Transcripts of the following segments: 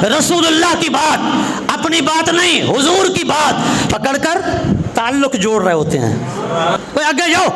رسول اللہ کی بات، اپنی بات نہیں حضور کی بات پکڑ کر تعلق جوڑ رہے ہوتے ہیں. آگے جاؤ،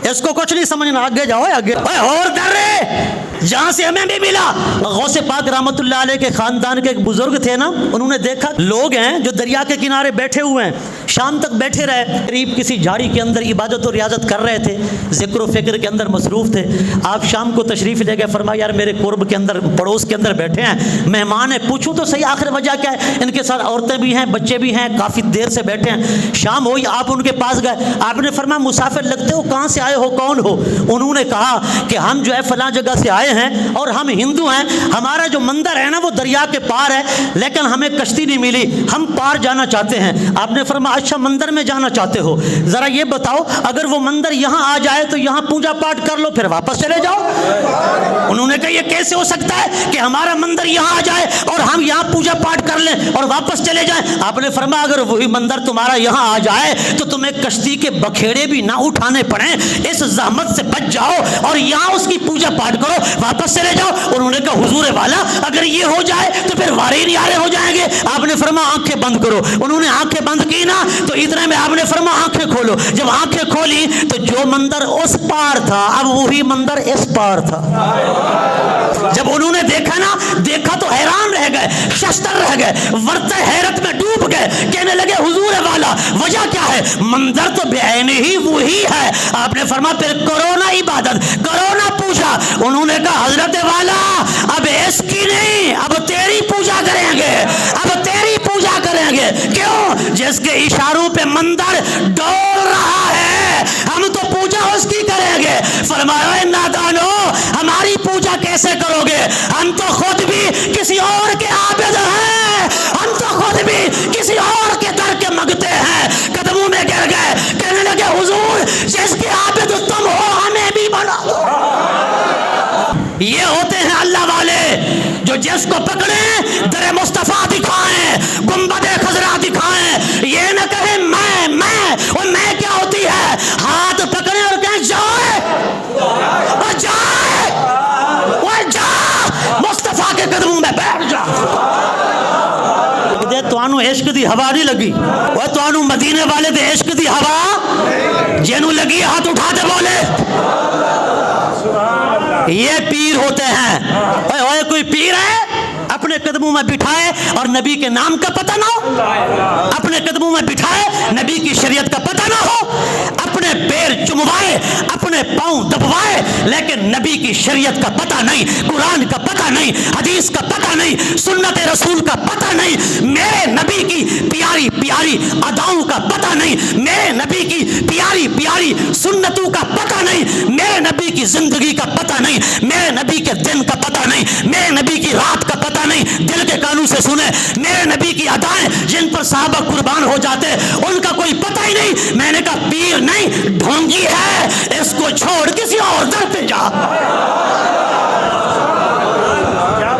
اس کو کچھ نہیں سمجھنا، آگے جاؤ آگے. اور ڈر رہے جہاں سے ہمیں بھی ملا. غوث پاک رحمت اللہ علیہ کے خاندان کے ایک بزرگ تھے نا، انہوں نے دیکھا لوگ ہیں جو دریا کے کنارے بیٹھے ہوئے ہیں، شام تک بیٹھے رہے، قریب کسی جھاڑی کے اندر عبادت و ریاضت کر رہے تھے، ذکر و فکر کے اندر مصروف تھے. آپ شام کو تشریف لے گئے، فرمایا یار میرے قرب کے اندر پڑوس کے اندر بیٹھے ہیں مہمان ہیں، پوچھوں تو صحیح آخر وجہ کیا ہے؟ ان کے ساتھ عورتیں بھی ہیں، بچے بھی ہیں، کافی دیر سے بیٹھے ہیں. شام ہوئی، آپ ان کے پاس گئے، آپ نے فرمایا مسافر لگتے ہو، کہاں سے آئے ہو، کون ہو؟ انہوں نے کہا کہ ہم جو ہے فلاں جگہ سے آئے ہیں اور ہم ہندو ہیں، ہمارا جو مندر ہے نا وہ دریا کے پار ہے، لیکن ہمیں کشتی نہیں ملی، ہم پار جانا چاہتے ہیں. آپ نے فرمایا اچھا مندر میں جانا چاہتے ہو، ذرا یہ بتاؤ اگر وہ مندر یہاں آ جائے تو یہاں پوجا پاٹ کر لو پھر واپس چلے جاؤ. انہوں نے کہا یہ کیسے ہو سکتا ہے کہ ہمارا مندر یہاں آ جائے اور ہم یہاں پوجا پاٹ کر لیں اور واپس چلے جائیں؟ آپ نے فرمایا اگر وہی مندر تمہارا یہاں آ جائے تو تمہیں کشتی کے بکھیڑے بھی نہ اٹھانے پڑیں، اس زحمت سے بچ جاؤ اور یہاں اس کی پوجا پاٹ کرو، واپس چلے جاؤ. انہوں نے کہا حضور والا اگر یہ ہو جائے تو پھر وارے نیارے ہو جائیں گے. آپ نے فرمایا آنکھیں بند کرو. انہوں نے آنکھیں بند کی نا تو اتنے میں آپ نے فرمایا آنکھیں کھولو. جب آنکھیں کھولی تو جو مندر اس پار تھا اب وہی مندر اس پار تھا. جب انہوں نے دیکھا تو حیران رہ گئے، ششتر رہ گئے، ورطہ حیرت میں ڈوب گئے. کہنے لگے حضور والا وجہ کیا ہے؟ مندر تو بے عین ہی وہی ہے. آپ نے فرمایا پھر کرو نا عبادت، کرو نا پوجا. انہوں نے کہا حضرت والا اب اس کی نہیں، اب تیری پوجا کریں گے، اب تیری پوجا کریں گے. کیوں؟ جس کے اشاروں پہ مندر ڈول رہا ہے ہم تو پوجا اس کی کریں گے. فرمایا نادانو ہماری پوجا کیسے کرو گے؟ ہم تو خود بھی کسی اور کے عابد ہیں، ہم تو خود بھی کسی اور کے در کے مانگتے ہیں. قدموں میں گر گئے، کہنے لگے حضور جس کے عابد تم ہو ہمیں بھی بنا دو. یہ ہوتے ہیں اللہ والے جو جس کو پکڑیں در مصطفیٰ دکھائیں، گنبد خضرا دکھائیں. یہ نہ کہیں میں اور میں کیا ہوتی ہے، ہاتھ پکڑیں اور کہیں جائے اور جائے اور جا مصطفیٰ کے قدموں میں بیٹھ جا. تانوں عشق دی ہوا نہیں لگی، وہ تانوں مدینے والے دے عشق دی ہوا جنوں لگی ہاتھ اٹھاتے بولے یہ پیر ہوتے ہیں. اوے کوئی پیر ہے اپنے قدموں میں بٹھائے اور نبی کے نام کا پتہ نہ ہو، اپنے قدموں میں بٹھائے نبی کی شریعت کا پتہ نہ ہو، اپنے پیر چموائے، اپنے پاؤں دبوائے، لیکن نبی کی شریعت کا پتہ نہیں، قرآن کا پتہ نہیں، حدیث کا پتہ نہیں، سنت رسول کا پتہ نہیں، میرے نبی کی پیاری پیاری اداؤں کا پتہ نہیں، میرے نبی کی پیاری پیاری سنتوں کا پتہ نہیں، میرے نبی کی زندگی کا پتہ نہیں، میرے نبی کے دن کا پتہ نہیں، میرے نبی کی رات کا پتہ نہیں. دل کے کانوں سے سنے میرے نبی کی ادائیں جن پر صحابہ قربان ہو جاتے ان کا کوئی پتہ ہی نہیں. میں نے کہا پیر نہیں ڈھونگی ہے، اس کو چھوڑ کسی اور در پہ جا،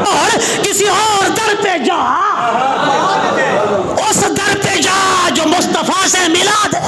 اور کسی اور در پہ جا، اس در پہ جا جو مصطفیٰ سے ملا دے،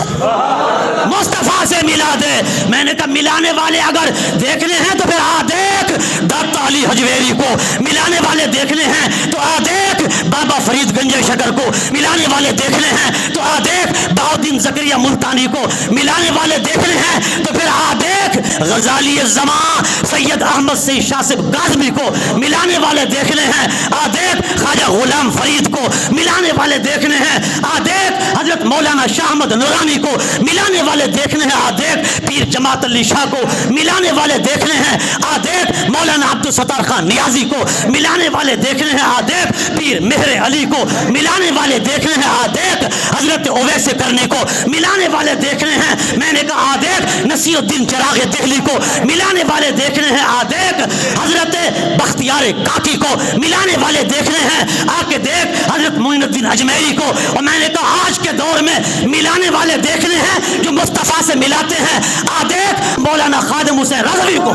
مصطفیٰ سے ملا دے. میں نے کہا ملانے والے اگر دیکھنے ہیں تو پھر آ دیکھ داتا علی حجویری کو، ملانے والے دیکھنے ہیں تو آ دیکھ بابا فرید گنج شکر کو، ملانے والے دیکھنے ہیں تو آ دیکھ بہاؤالدین زکریا ملتانی کو، ملانے والے دیکھنے ہیں تو پھر آ دیکھ غزالی زمان سید احمد سے شاصب کاظمی کو، ملانے والے دیکھنے ہیں آ دیکھ خواجہ غلام فرید کو، ملانے والے دیکھنے ہیں آ دیکھ حضرت مولانا شاہ احمد نورانی کو، ملانے والے دیکھنے ہیں آ دیکھ پیر جماعت علی شاہ کو، ملانے والے دیکھنے ہیں آ دیکھ مولانا عبدالستار خان نیازی کو، ملانے والے دیکھنے ہیں آ دیکھ پیر مہر علی کو، ملانے والے دیکھنے ہیں آ دیکھ حضرت اویس کرنے کو، ملانے والے دیکھنے ہیں میں نے کہا آ دیکھ نصیر الدین چراغ دہلی کو، ملانے والے دیکھنے ہیں آ دیکھ حضرت بختیار کاکی کو، ملانے والے دیکھنے ہیں آ کے دیکھ حضرت معین الدین اجمیری کو. اور میں نے کہا آج کے دور میں ملانے والے دیکھنے ہیں جو مصطفیٰ سے ملاتے ہیں آ دیکھ مولانا خادم حسین رضوی کو.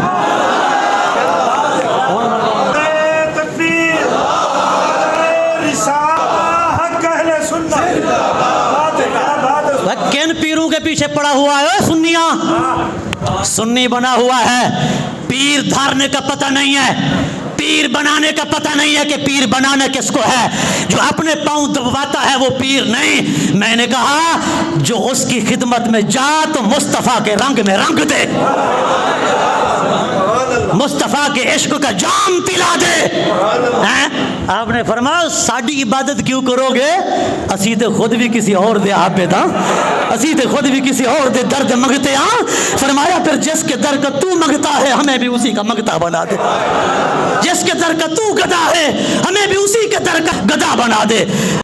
کن پیروں کے پیچھے پڑا ہوا ہے سنیاں، سنی بنا ہوا ہے، پیر دھارنے کا پتہ نہیں ہے، پیر بنانے کا پتہ نہیں ہے کہ پیر بنانا کس کو ہے. جو اپنے پاؤں دبواتا ہے وہ پیر نہیں. میں نے کہا جو اس کی خدمت میں جا تو مصطفیٰ کے رنگ میں رنگ دے, مصطفیٰ کے عشق کا جام پلا دے. آپ نے فرمایا ساڈی عبادت کیوں کرو گے, اسی تے خود بھی کسی اور دے عابد ہاں, اسی تے خود بھی کسی اور دے درد منگتے ہاں. فرمایا پھر جس کے در کا تو منگتا ہے ہمیں بھی اسی کا منگتا بنا دے, جس کے در کا تو گدا ہے ہمیں بھی اسی کے در کا گدا بنا دے.